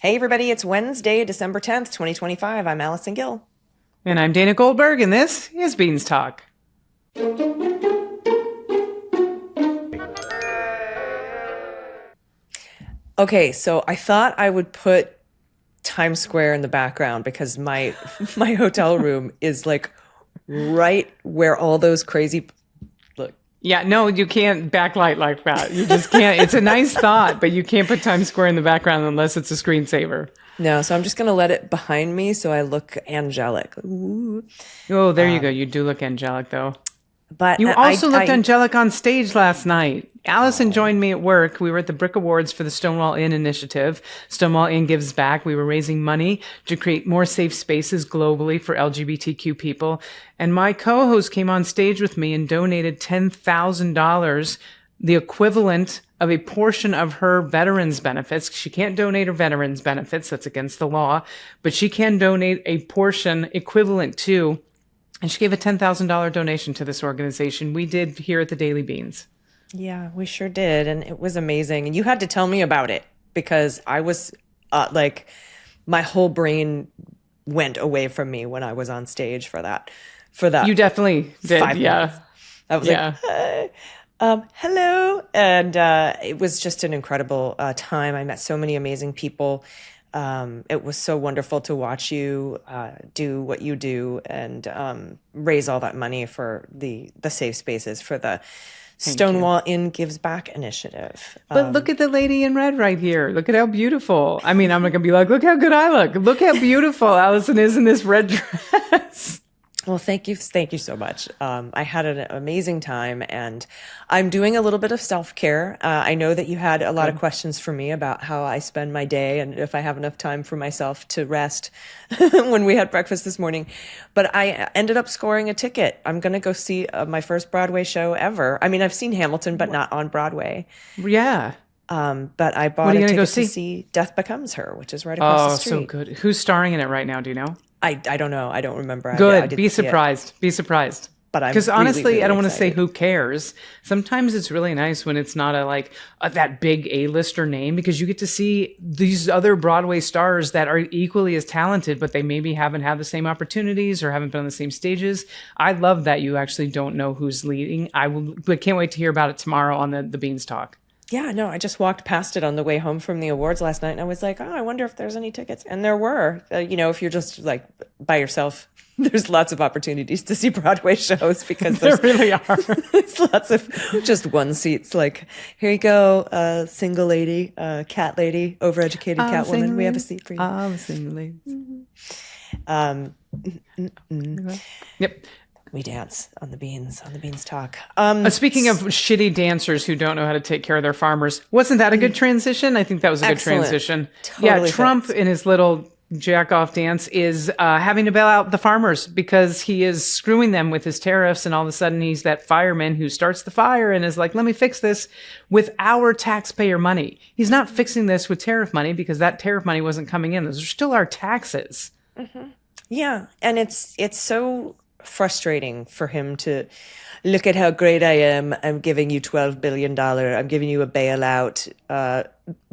Hey, everybody, it's Wednesday, December 10th, 2025. I'm Allison Gill. And I'm Dana Goldberg, and this is Beans Talk. Okay, so I thought I would put Times Square in the background because my hotel room is like right where all those crazy... Look. Yeah, no, you can't backlight like that. You just can't. It's a nice thought, but you can't put Times Square in the background unless it's a screensaver. No, so I'm just going to let it behind me so I look angelic. Ooh. Oh, there you go. You do look angelic, though. But you also looked angelic on stage last night. Allison joined me at work. We were at the Brick Awards for the Stonewall Inn initiative. Stonewall Inn gives back. We were raising money to create more safe spaces globally for LGBTQ people. And my co-host came on stage with me and donated $10,000, the equivalent of a portion of her veterans benefits. She can't donate her veterans benefits. That's against the law. But she can donate a portion equivalent to, and she gave a $10,000 donation to this organization. We did here at the Daily Beans. Yeah, we sure did. And it was amazing. And you had to tell me about it because I was like, my whole brain went away from me when I was on stage for that. You definitely did. Yeah. I was like, hey. Hello. And it was just an incredible time. I met so many amazing people. It was so wonderful to watch you do what you do and raise all that money for the safe spaces for the Stonewall Inn Gives Back initiative. But look at the lady in red right here. Look at how beautiful. I mean, I'm not going to be like, look how good I look. Look how beautiful Allison is in this red dress. Well, thank you so much. I had an amazing time, and I'm doing a little bit of self-care. I know that you had a lot of questions for me about how I spend my day and if I have enough time for myself to rest when we had breakfast this morning. But I ended up scoring a ticket. I'm going to go see my first Broadway show ever. I mean, I've seen Hamilton, but not on Broadway. Yeah. But I bought a ticket to see Death Becomes Her, which is right across the street. Oh, so good. Who's starring in it right now? Do you know? I don't know. I don't remember. Good. Be surprised. Be surprised. But because honestly, really I don't want to say excited. who cares. Sometimes it's really nice when it's not that big A-lister name, because you get to see these other Broadway stars that are equally as talented, but they maybe haven't had the same opportunities or haven't been on the same stages. I love that you actually don't know who's leading. I can't wait to hear about it tomorrow on the Beans Talk. Yeah, no, I just walked past it on the way home from the awards last night, and I was like, oh, I wonder if there's any tickets. And there were. If you're just like by yourself, there's lots of opportunities to see Broadway shows because there really are. There's lots of just one seats. Like, here you go, single lady, cat lady, overeducated cat woman. We have a seat for you. I'm a single lady. Yep. We dance on the Beans Talk. Speaking of shitty dancers who don't know how to take care of their farmers, wasn't that a good transition? I think that was a Excellent. good transition. Totally Trump fits. in his little jack-off dance is having to bail out the farmers because he is screwing them with his tariffs, and all of a sudden he's that fireman who starts the fire and is like, let me fix this with our taxpayer money. He's not fixing this with tariff money because that tariff money wasn't coming in. Those are still our taxes. Mm-hmm. Yeah, and it's so frustrating for him to look at how great I am. I'm giving you $12 billion. I'm giving you a bailout.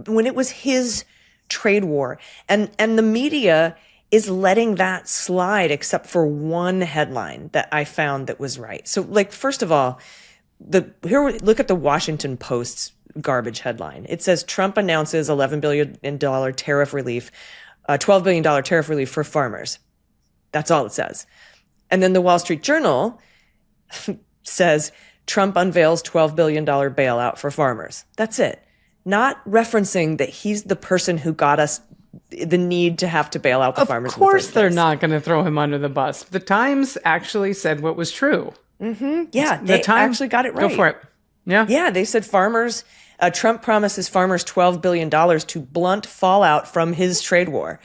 When it was his trade war, and the media is letting that slide, except for one headline that I found that was right. So, like, first of all, look at the Washington Post's garbage headline. It says Trump announces $11 billion tariff relief, $12 billion tariff relief for farmers. That's all it says. And then the Wall Street Journal says Trump unveils $12 billion bailout for farmers. That's it. Not referencing that he's the person who got us the need to have to bail out the farmers. Of course they're not going to throw him under the bus. The Times actually said what was true. Mm-hmm. Yeah, they actually got it right. Go for it. Yeah. Yeah, they said Trump promises farmers $12 billion to blunt fallout from his trade war.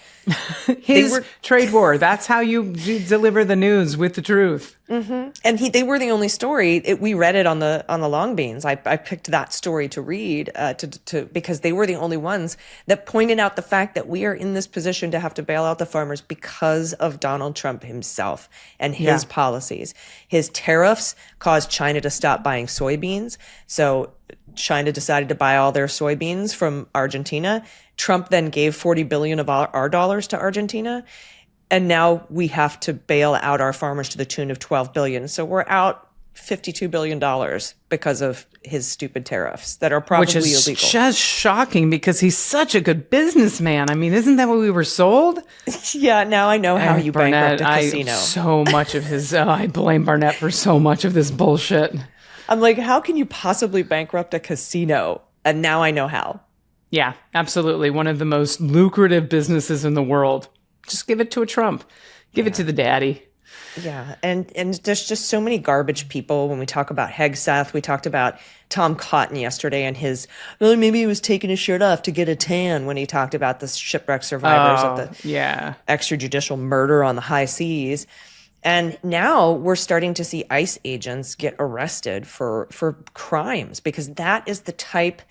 Trade war. That's how you deliver the news with the truth. Mm-hmm. And they were the only story. We read it on the Long Beans. I picked that story to read because they were the only ones that pointed out the fact that we are in this position to have to bail out the farmers because of Donald Trump himself and his policies. His tariffs caused China to stop buying soybeans. So China decided to buy all their soybeans from Argentina. Trump then gave 40 billion of our dollars to Argentina. And now we have to bail out our farmers to the tune of 12 billion. So we're out $52 billion because of his stupid tariffs that are probably Which is illegal. just shocking because he's such a good businessman. I mean, isn't that what we were sold? Yeah, now I know how you Barnett, bankrupt a casino. So much of his, I blame Barnett for so much of this bullshit. I'm like, how can you possibly bankrupt a casino? And now I know how. Yeah, absolutely. One of the most lucrative businesses in the world. Just give it to a Trump. Give it to the daddy. Yeah, and there's just so many garbage people. When we talk about Hegseth, we talked about Tom Cotton yesterday and his, well, maybe he was taking his shirt off to get a tan when he talked about the shipwreck survivors of the extrajudicial murder on the high seas. And now we're starting to see ICE agents get arrested for crimes because that is the type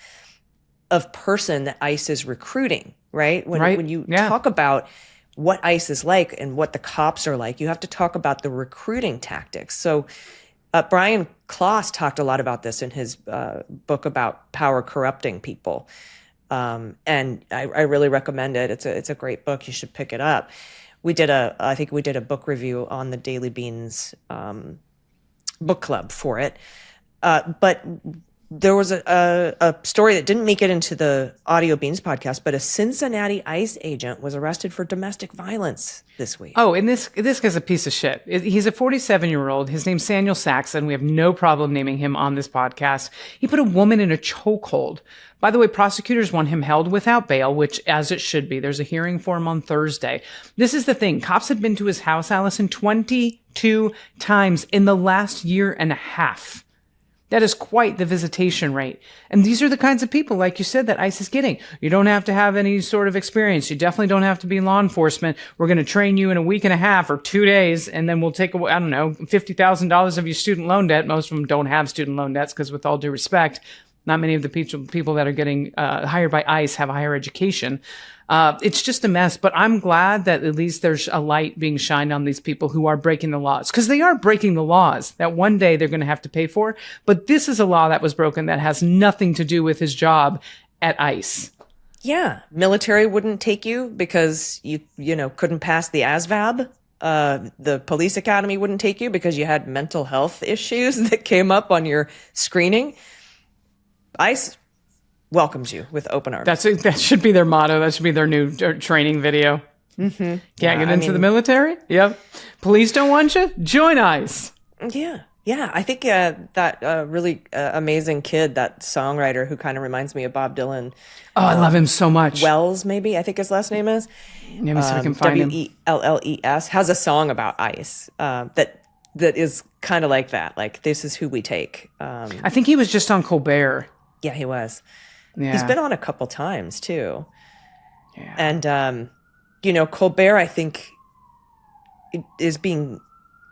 of person that ICE is recruiting, right? When you talk about what ICE is like and what the cops are like, you have to talk about the recruiting tactics. So Brian Klaas talked a lot about this in his book about power corrupting people. And I really recommend it. It's a great book. You should pick it up. I think we did a book review on the Daily Beans book club for it. But there was a story that didn't make it into the Audio Beans podcast, but a Cincinnati ICE agent was arrested for domestic violence this week. Oh, and this guy's a piece of shit. He's a 47-year-old. His name's Samuel Saxon. We have no problem naming him on this podcast. He put a woman in a chokehold. By the way, prosecutors want him held without bail, which, as it should be, there's a hearing for him on Thursday. This is the thing. Cops had been to his house, Allison, 22 times in the last year and a half. That is quite the visitation rate. And these are the kinds of people, like you said, that ICE is getting. You don't have to have any sort of experience. You definitely don't have to be law enforcement. We're going to train you in a week and a half or 2 days, and then we'll take, I don't know, $50,000 of your student loan debt. Most of them don't have student loan debts because, with all due respect, not many of the people that are getting hired by ICE have a higher education. It's just a mess, but I'm glad that at least there's a light being shined on these people who are breaking the laws, because they are breaking the laws that one day they're going to have to pay for. But this is a law that was broken that has nothing to do with his job at ICE. Yeah. Military wouldn't take you because you couldn't pass the ASVAB. The police academy wouldn't take you because you had mental health issues that came up on your screening. ICE welcomes you with open arms. That should be their motto. That should be their new training video. Mm-hmm. Can't get into the military? Yep. Police don't want you? Join ICE. Yeah. Yeah. I think that really amazing kid, that songwriter who kind of reminds me of Bob Dylan. Oh, I love him so much. Wells, maybe, I think his last name is. Let me see if I can find him. Wells has a song about ICE that is kind of like that. Like, this is who we take. I think he was just on Colbert. Yeah, he was. Yeah. He's been on a couple times too. Yeah. And, Colbert, I think, is being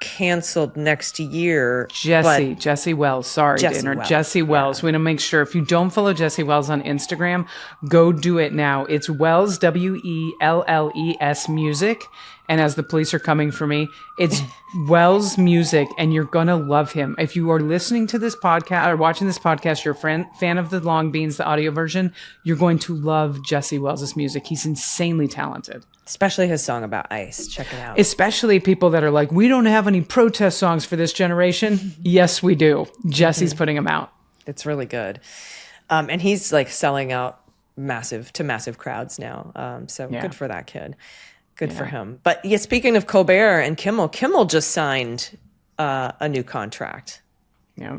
canceled next year. Jesse Wells. Sorry to interrupt. Jesse Wells. Yeah. We want to make sure, if you don't follow Jesse Wells on Instagram, go do it now. It's Wells, Wells Music. And as the police are coming for me, it's Wells Music, and you're going to love him. If you are listening to this podcast or watching this podcast, you're a fan of the Long Beans, the audio version, you're going to love Jesse Wells' music. He's insanely talented. Especially his song about ICE. Check it out. Especially people that are like, we don't have any protest songs for this generation. Yes, we do. Jesse's putting them out. It's really good. And he's like selling out massive crowds now. So good for that kid. Good for him. But yeah, speaking of Colbert and Kimmel just signed a new contract. Yeah.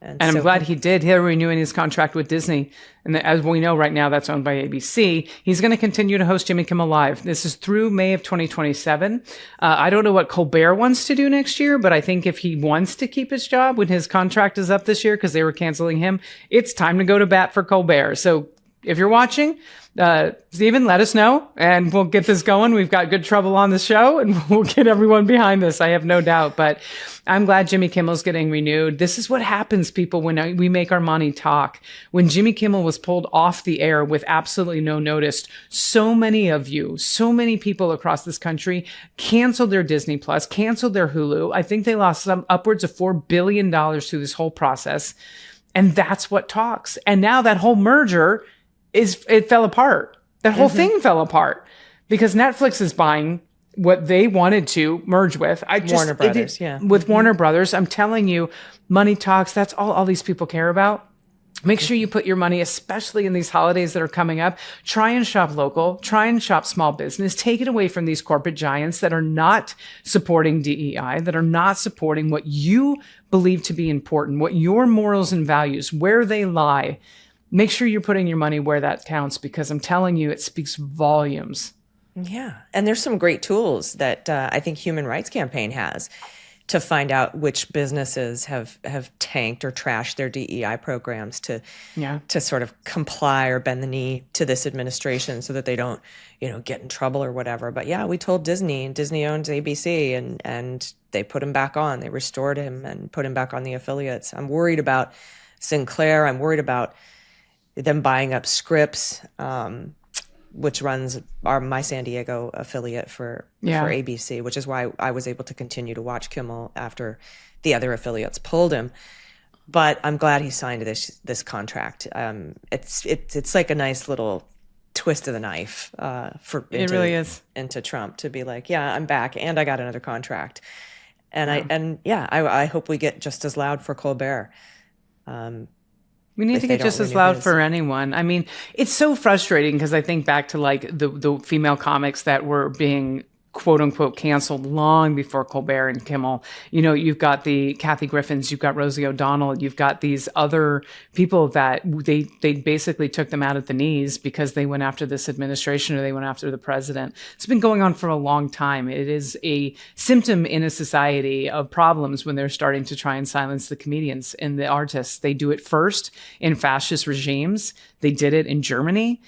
And I'm glad he did. He's renewing his contract with Disney. And as we know right now, that's owned by ABC. He's going to continue to host Jimmy Kimmel Live. This is through May of 2027. I don't know what Colbert wants to do next year, but I think if he wants to keep his job when his contract is up this year, because they were canceling him, it's time to go to bat for Colbert. So if you're watching, Stephen, let us know, and we'll get this going. We've got good trouble on the show, and we'll get everyone behind this. I have no doubt. But I'm glad Jimmy Kimmel's getting renewed. This is what happens, people, when we make our money talk. When Jimmy Kimmel was pulled off the air with absolutely no notice, so many people across this country canceled their Disney Plus, canceled their Hulu. I think they lost upwards of $4 billion through this whole process. And that's what talks. And now that whole merger it fell apart. That whole thing fell apart because Netflix is buying what they wanted to merge with. Warner Brothers, yeah. With Warner Brothers. I'm telling you, money talks. That's all these people care about. Make sure you put your money, especially in these holidays that are coming up. Try and shop local. Try and shop small business. Take it away from these corporate giants that are not supporting DEI, that are not supporting what you believe to be important, what your morals and values, where they lie. Make sure you're putting your money where that counts, because I'm telling you, it speaks volumes. Yeah. And there's some great tools that I think Human Rights Campaign has to find out which businesses have tanked or trashed their DEI programs to sort of comply or bend the knee to this administration so that they don't, get in trouble or whatever. But yeah, we told Disney, and Disney owns ABC, and they put him back on. They restored him and put him back on the affiliates. I'm worried about Sinclair. I'm worried about them buying up Scripps, which runs my San Diego affiliate for ABC, which is why I was able to continue to watch Kimmel after the other affiliates pulled him. But I'm glad he signed this contract. It's like a nice little twist of the knife it really is into Trump to be like, yeah, I'm back and I got another contract, and I hope we get just as loud for Colbert. We need to get just as loud for anyone. I mean, it's so frustrating because I think back to like the female comics that were being quote unquote canceled long before Colbert and Kimmel. You've got the Kathy Griffins, you've got Rosie O'Donnell, you've got these other people that they basically took them out at the knees because they went after this administration or they went after the president. It's been going on for a long time. It is a symptom in a society of problems when they're starting to try and silence the comedians and the artists. They do it first in fascist regimes. They did it in Germany.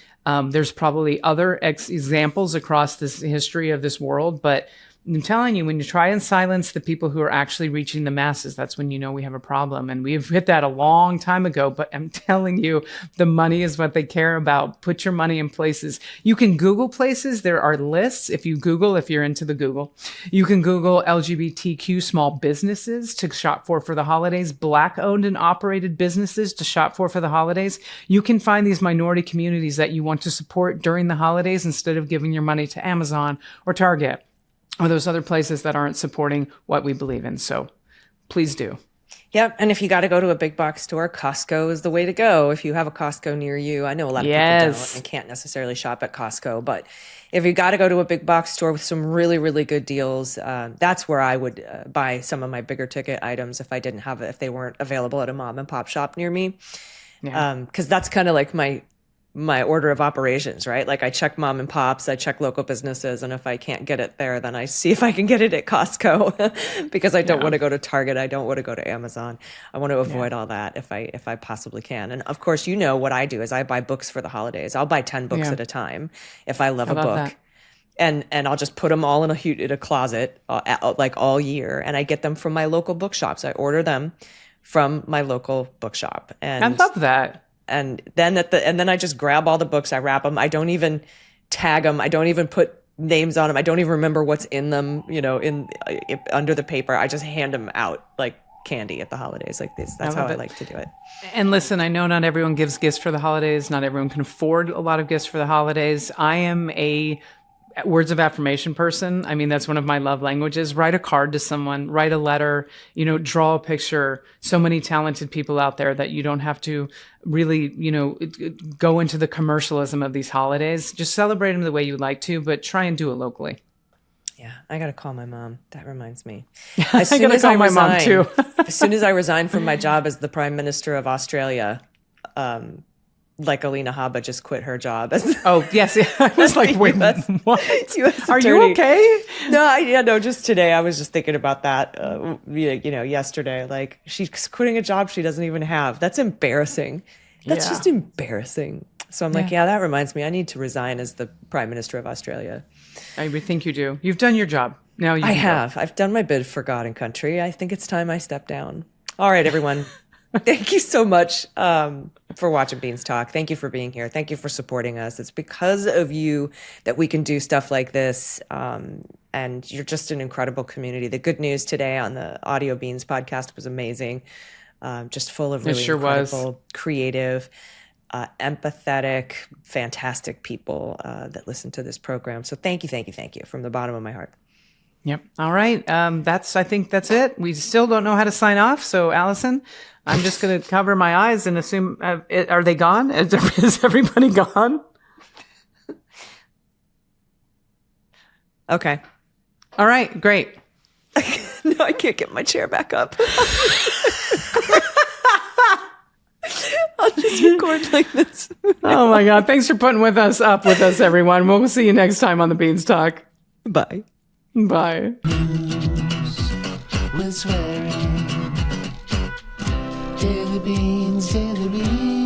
There's probably other examples across this history of this world, but I'm telling you, when you try and silence the people who are actually reaching the masses, that's when you know we have a problem. And we've hit that a long time ago, but I'm telling you, the money is what they care about. Put your money in places. You can Google places. There are lists. If you're into the Google, you can Google LGBTQ small businesses to shop for the holidays, Black owned and operated businesses to shop for the holidays. You can find these minority communities that you want to support during the holidays instead of giving your money to Amazon or Target or those other places that aren't supporting what we believe in. So please do. Yep. And if you got to go to a big box store, Costco is the way to go. If you have a Costco near you, I know a lot of people don't and can't necessarily shop at Costco, but if you got to go to a big box store with some really, really good deals, that's where I would buy some of my bigger ticket items if they weren't available at a mom and pop shop near me. Yeah. 'Cause that's kind of like my order of operations, right? Like I check mom and pops, I check local businesses, and if I can't get it there, then I see if I can get it at Costco because I don't want to go to Target. I don't want to go to Amazon. I want to avoid all that if I possibly can. And of course, what I do is I buy books for the holidays. I'll buy 10 books at a time if I love a book. That. And I'll just put them all in a closet like all year, and I get them from my local bookshops. I order them from my local bookshop. And I love that. And then I just grab all the books, I wrap them. I don't even tag them. I don't even put names on them. I don't even remember what's in them, under the paper. I just hand them out like candy at the holidays like this. That's how I like to do it. And listen, I know not everyone gives gifts for the holidays. Not everyone can afford a lot of gifts for the holidays. I am a words of affirmation person. I mean, that's one of my love languages. Write a card to someone, write a letter, draw a picture. So many talented people out there that you don't have to really, go into the commercialism of these holidays. Just celebrate them the way you like to, but try and do it locally. Yeah, I got to call my mom. That reminds me. As soon as my mom too. As soon as I resigned from my job as the Prime Minister of Australia, like Alina Habba just quit her job. Oh, yes. I was like, wait, what? Are you okay? No, just today. I was just thinking about that, yesterday. Like, she's quitting a job she doesn't even have. That's embarrassing. That's just embarrassing. So I'm like, that reminds me. I need to resign as the Prime Minister of Australia. I would think you do. You've done your job. Now you have. I've done my bid for God and country. I think it's time I step down. All right, everyone. Thank you so much for watching Beans Talk. Thank you for being here. Thank you for supporting us. It's because of you that we can do stuff like this. And you're just an incredible community. The good news today on the Audio Beans podcast was amazing. Just full of really incredible, creative, empathetic, fantastic people that listen to this program. So thank you from the bottom of my heart. Yep. All right. I think that's it. We still don't know how to sign off. So, Allison, I'm just going to cover my eyes and assume, are they gone? Is everybody gone? Okay. All right. Great. No, I can't get my chair back up. I'll just record like this. Oh my God. Thanks for putting up with us, everyone. We'll see you next time on the Beanstalk. Bye. Bye. With swearing. Jelly beans, jelly beans.